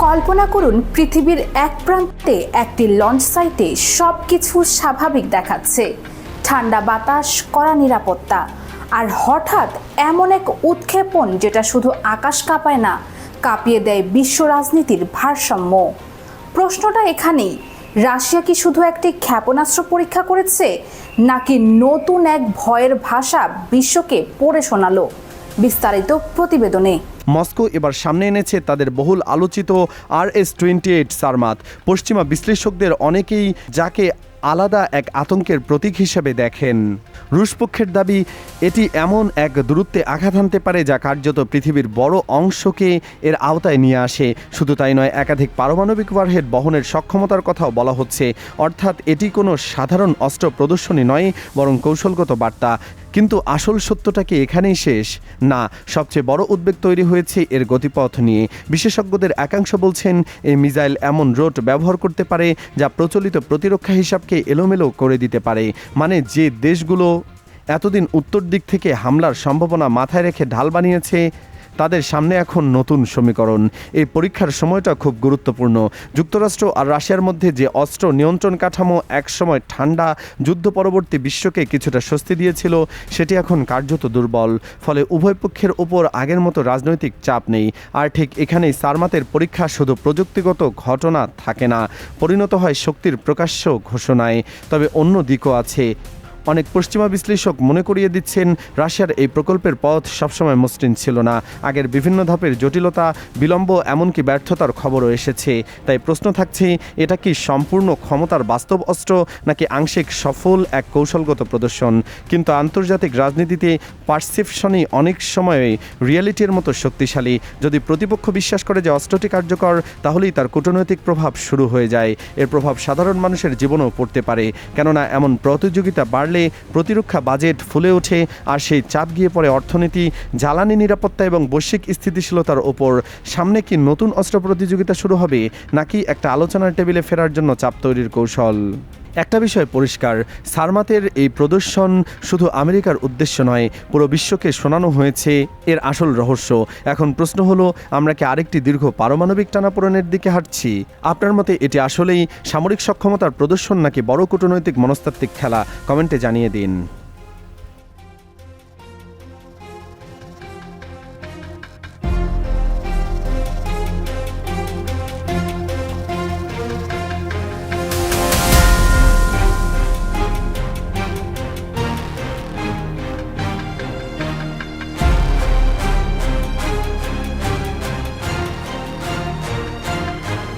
কল্পনা করুন পৃথিবীর এক প্রান্তে একটি লঞ্চ সাইটে সবকিছু স্বাভাবিক দেখাচ্ছে, ঠান্ডা বাতাস, কড়া নিরাপত্তা, আর হঠাৎ এমন এক উৎক্ষেপণ যেটা শুধু আকাশ কাঁপায় না, কাঁপিয়ে দেয় বিশ্ব রাজনীতির ভারসাম্য। প্রশ্নটা এখানেই, রাশিয়া কি শুধু একটি ক্ষেপণাস্ত্র পরীক্ষা করেছে, নাকি নতুন এক ভয়ের ভাষা বিশ্বকে পড়ে শোনালো? বিস্তারিত প্রতিবেদনে। মস্কো এবার সামনে এনেছে তাদের বহুল আলোচিত RS-28 সারমাত। পশ্চিমা বিশ্লেষকদের অনেকেই যাকে আলাদা এক আতঙ্কের প্রতীক হিসেবে দেখেন। রুশ পক্ষের দাবি, এটি এমন এক দূরত্বে আঘাত হানতে পারে যা কার্যত পৃথিবীর বড় অংশকে এর আওতায় নিয়ে আসে। শুধু তাই নয়, একাধিক পারমাণবিক ওয়ারহেড বহনের সক্ষমতার কথাও বলা হচ্ছে। অর্থাৎ এটি কোনো সাধারণ অস্ত্র প্রদর্শনী নয়, বরং কৌশলগত বার্তা। কিন্তু আসল সত্যটা কি এখানেই শেষ? না, সবচেয়ে বড় উদ্বেগ তৈরি হয়েছে এর গতিপথ নিয়ে। বিশেষজ্ঞদের একাংশ বলছেন এই মিসাইল এমন রোট ব্যবহার করতে পারে যা প্রচলিত প্রতিরক্ষা হিসাবকে এলোমেলো করে দিতে পারে। মানে যে দেশগুলো এতদিন উত্তর দিক থেকে হামলার সম্ভাবনা মাথায় রেখে ঢাল বানিয়েছে, তাদের সামনে এখন নতুন সমীকরণ। এই পরীক্ষার সময়টা খুব গুরুত্বপূর্ণ। যুক্তরাষ্ট্র আর রাশিয়ার মধ্যে যে অস্ত্র নিয়ন্ত্রণ কাঠামো একসময় ঠান্ডা যুদ্ধ পরবর্তী বিশ্বকে কিছুটা স্বস্তি দিয়েছিল, সেটি এখন কার্যত দুর্বল। ফলে উভয় পক্ষের ওপর আগের মতো রাজনৈতিক চাপ নেই। আর ঠিক এখানেই সারমাতের পরীক্ষা শুধু প্রযুক্তিগত ঘটনা থাকে না, পরিণত হয় শক্তির প্রকাশ্য ঘোষণায়। তবে অন্য দিকও আছে। অনেক পশ্চিমা বিশ্লেষক মনে করিয়ে দিচ্ছেন, রাশিয়ার এই প্রকল্পের পথ সবসময় মসৃণ ছিল না। আগের বিভিন্ন ধাপের জটিলতা, বিলম্ব, এমনকি ব্যর্থতার খবরও এসেছে। তাই প্রশ্ন থাকছে, এটা কি সম্পূর্ণ ক্ষমতার বাস্তব অস্ত্র, নাকি আংশিক সফল এক কৌশলগত প্রদর্শন? কিন্তু আন্তর্জাতিক রাজনীতিতে পারসেপশনই অনেক সময়ই রিয়েলিটির মতো শক্তিশালী। যদি প্রতিপক্ষ বিশ্বাস করে যে অস্ত্রটি কার্যকর, তাহলেই তার কূটনৈতিক প্রভাব শুরু হয়ে যায়। এর প্রভাব সাধারণ মানুষের জীবনেও পড়তে পারে, কেননা এমন প্রতিযোগিতা বাড়লে প্রতিরক্ষা বাজেট ফুলে ওঠে, আর সেই চাপ গিয়ে পড়ে অর্থনীতি, জ্বালানি নিরাপত্তা এবং বৈশ্বিক স্থিতিশীলতার ওপর। সামনে কি নতুন অস্ত্র প্রতিযোগিতা শুরু হবে, নাকি একটা আলোচনার টেবিলে ফেরার জন্য চাপ তৈরির কৌশল? একটা বিষয় পরিষ্কার, সারমাতের এই প্রদর্শন শুধু আমেরিকার উদ্দেশ্য নয়, পুরো বিশ্বকে শোনানো হয়েছে এর আসল রহস্য। এখন প্রশ্ন হলো, আমরা কি আরেকটি দীর্ঘ পারমাণবিক টানাপোড়েনের দিকে হাঁটছি? আপনার মতে এটি আসলেই সামরিক সক্ষমতার প্রদর্শন, নাকি বড় কূটনৈতিক মনস্তাত্ত্বিক খেলা? কমেন্টে জানিয়ে দিন।